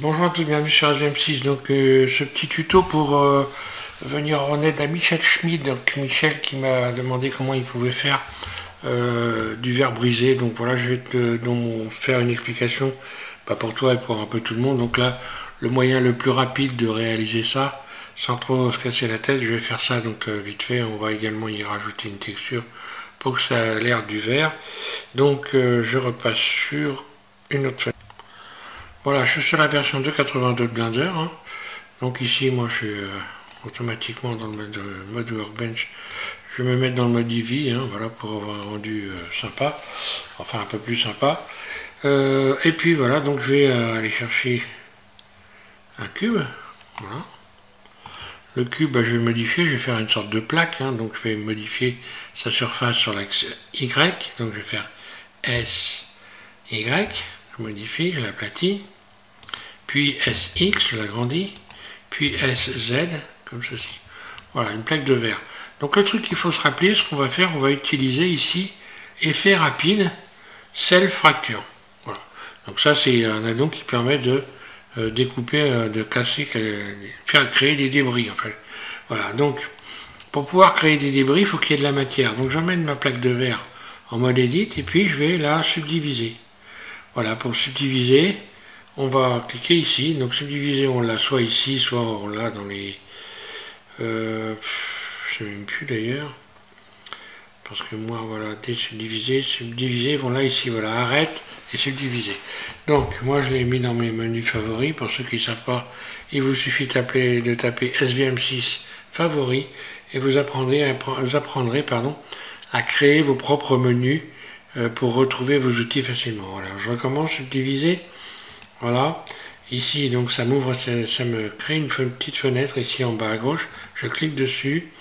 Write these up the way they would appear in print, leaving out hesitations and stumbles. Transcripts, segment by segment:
Bonjour à tous, bienvenue sur SVM6. Donc ce petit tuto pour venir en aide à Michel Schmid. Donc Michel qui m'a demandé comment il pouvait faire du verre brisé. Donc voilà, je vais te faire une explication, pas pour toi et pour un peu tout le monde. Donc là, le moyen le plus rapide de réaliser ça, sans trop se casser la tête, je vais faire ça donc vite fait. On va également y rajouter une texture pour que ça ait l'air du verre. Donc je repasse sur une autre fenêtre. Voilà, je suis sur la version 2.82 de Blender, hein. Donc ici, moi, je suis automatiquement dans le mode Workbench. Je vais me mettre dans le mode Eevee, hein, voilà, pour avoir un rendu sympa, enfin un peu plus sympa. Et puis voilà, donc je vais aller chercher un cube. Voilà. Le cube, je vais le modifier, je vais faire une sorte de plaque, hein, donc je vais modifier sa surface sur l'axe Y. Donc je vais faire SY, je modifie, je l'aplatis. Puis SX, je l'agrandis, puis SZ, comme ceci. Voilà, une plaque de verre. Donc le truc qu'il faut se rappeler, ce qu'on va faire, on va utiliser ici effet rapide, self fracture. Voilà. Donc ça, c'est un addon qui permet de découper, de casser, faire créer des débris. En fait. Voilà, donc pour pouvoir créer des débris, il faut qu'il y ait de la matière. Donc j'emmène ma plaque de verre en mode edit et puis je vais la subdiviser. Voilà, pour subdiviser, on va cliquer ici, donc subdiviser, on l'a soit ici, soit on l'a dans les... je ne sais même plus d'ailleurs, parce que moi, voilà, désubdiviser, subdiviser, bon là ici, voilà, arrête et subdiviser. Donc, moi je l'ai mis dans mes menus favoris, pour ceux qui ne savent pas, il vous suffit de taper SVM6 favoris, et vous apprendrez à créer vos propres menus pour retrouver vos outils facilement. Voilà, je recommence, subdiviser. Voilà, ici donc ça m'ouvre, ça me crée une petite fenêtre ici en bas à gauche, je clique dessus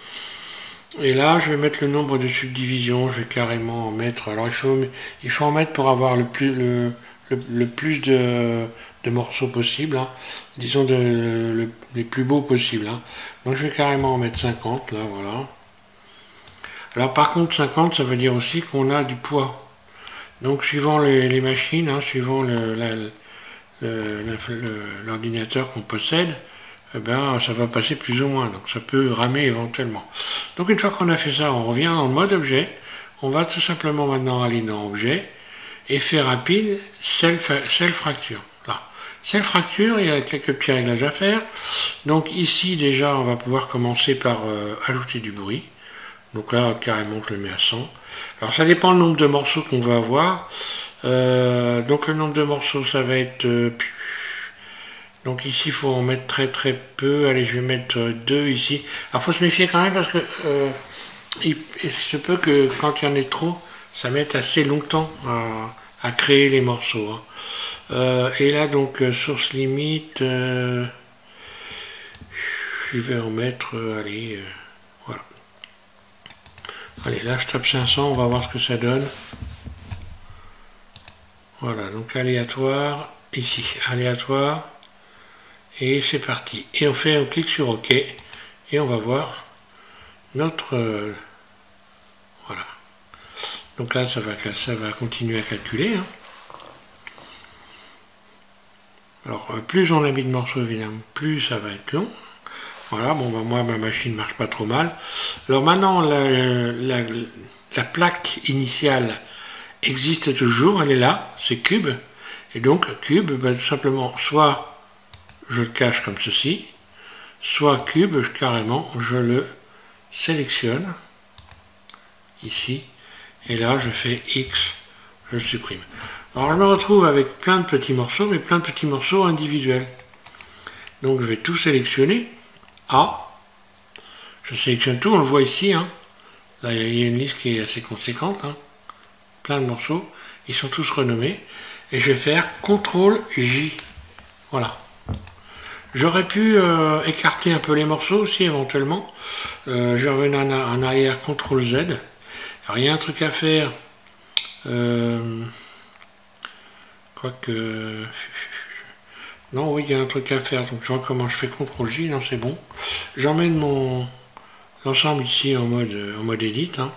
et là je vais mettre le nombre de subdivisions, je vais carrément en mettre, alors il faut en mettre pour avoir le plus de morceaux possible, hein. Disons les plus beaux possibles, hein. Donc je vais carrément en mettre 50 là, voilà. Alors par contre 50 ça veut dire aussi qu'on a du poids, donc suivant les machines, hein, suivant l'ordinateur qu'on possède, eh ben, ça va passer plus ou moins, donc ça peut ramer éventuellement. Donc une fois qu'on a fait ça, on revient dans le mode objet, on va tout simplement maintenant aller dans objet, effet rapide, self fracture. Là. Self fracture, il y a quelques petits réglages à faire. Donc ici déjà, on va pouvoir commencer par ajouter du bruit. Donc là, carrément, je le mets à 100. Alors ça dépend le nombre de morceaux qu'on va avoir. Donc le nombre de morceaux, ça va être... donc ici, il faut en mettre très très peu. Allez, je vais mettre 2 ici. Alors il faut se méfier quand même parce que il se peut que quand il y en ait trop, ça mette assez longtemps à créer les morceaux, hein. Et là, donc, source limite, je vais en mettre... allez, voilà. Allez, là, je tape 500, on va voir ce que ça donne. Voilà, donc aléatoire, ici, aléatoire, et c'est parti. Et on clique sur OK, et on va voir notre... voilà. Donc là, ça va continuer à calculer, hein. Alors, plus on a mis de morceaux, évidemment, plus ça va être long. Voilà, bon, bah, moi, ma machine ne marche pas trop mal. Alors maintenant, la plaque initiale existe toujours, elle est là, c'est cube. Et donc, cube, bah, tout simplement, soit je le cache comme ceci, soit cube, carrément, je le sélectionne, ici, et là, je fais X, je le supprime. Alors, je me retrouve avec plein de petits morceaux, mais plein de petits morceaux individuels. Donc, je vais tout sélectionner, A, je sélectionne tout, on le voit ici, hein. Là, il y a une liste qui est assez conséquente, hein. Plein de morceaux, ils sont tous renommés, et je vais faire CTRL J. Voilà. J'aurais pu écarter un peu les morceaux aussi éventuellement. Je vais revenir en arrière, CTRL Z. Alors il y a un truc à faire. Quoique... non, oui, il y a un truc à faire. Donc je recommence, je fais CTRL J, non c'est bon. J'emmène l'ensemble ici en mode edit, hein.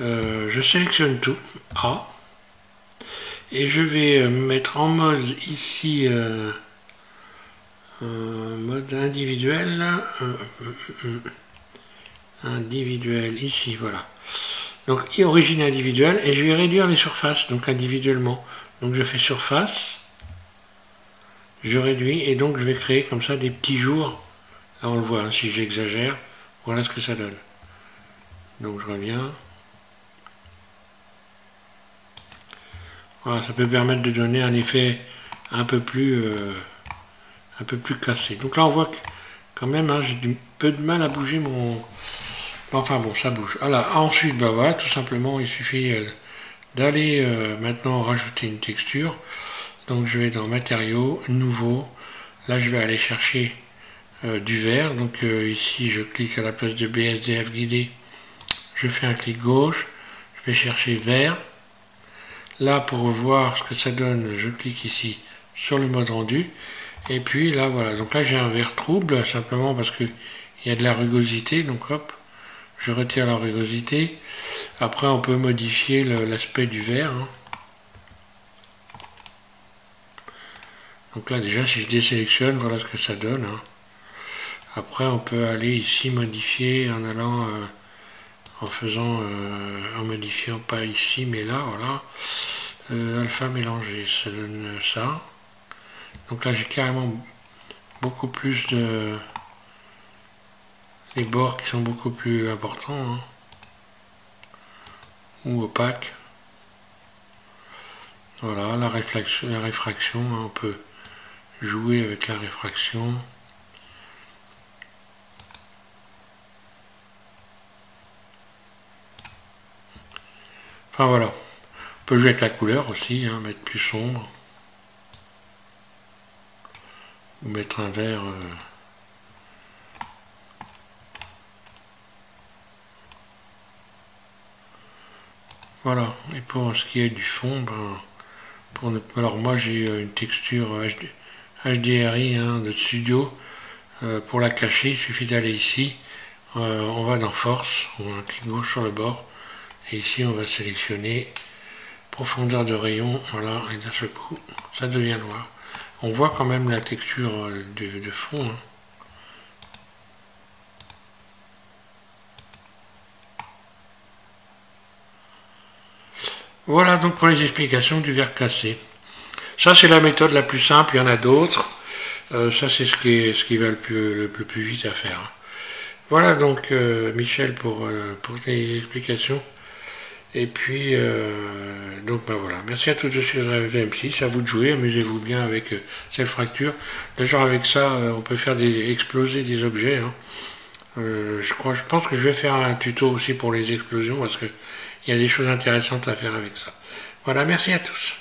Je sélectionne tout, A. Et je vais mettre en mode ici Mode individuel, individuel, ici, voilà. Donc origine individuelle, et je vais réduire les surfaces, donc individuellement. Donc je fais surface, je réduis, et donc je vais créer comme ça des petits jours. Là on le voit, hein, si j'exagère, voilà ce que ça donne. Donc je reviens. Voilà, ça peut permettre de donner un effet un peu plus cassé. Donc là on voit que quand même, hein, j'ai un peu de mal à bouger mon... Enfin bon, ça bouge. Voilà, ensuite, bah voilà, tout simplement, il suffit d'aller maintenant rajouter une texture. Donc je vais dans matériaux, nouveau. Là je vais aller chercher du vert. Donc ici je clique à la place de BSDF guidé. Je fais un clic gauche. Je vais chercher vert. Là pour voir ce que ça donne, je clique ici sur le mode rendu. Et puis là voilà, donc là j'ai un vert trouble simplement parce que il y a de la rugosité. Donc hop, je retire la rugosité. Après on peut modifier l'aspect du vert. Hein. Donc là déjà si je désélectionne, voilà ce que ça donne. Hein. Après on peut aller ici modifier en allant en modifiant pas ici mais là, voilà. Alpha mélangé, ça donne ça. Donc là j'ai carrément beaucoup plus de... les bords qui sont beaucoup plus importants. Hein. Ou opaques. Voilà, la réfraction, hein, on peut jouer avec la réfraction. Enfin voilà, on peut jouer avec la couleur aussi, hein, mettre plus sombre. Ou mettre un vert... Voilà, et pour ce qui est du fond, ben, alors moi j'ai une texture HDRI hein, de studio. Pour la cacher, il suffit d'aller ici. On va dans Force, on a un clic gauche sur le bord. Et ici on va sélectionner profondeur de rayon, voilà, et d'un seul coup, ça devient noir. On voit quand même la texture de fond. Hein. Voilà donc pour les explications du verre cassé. Ça c'est la méthode la plus simple, il y en a d'autres. Ça c'est ce qui va le plus vite à faire. Voilà donc Michel pour tes explications. Et puis donc ben voilà. Merci à tous ceux qui ont VM6, à vous de jouer, amusez-vous bien avec cette fracture. Déjà avec ça on peut faire exploser des objets. Hein. Je pense que je vais faire un tuto aussi pour les explosions parce que il y a des choses intéressantes à faire avec ça. Voilà, merci à tous.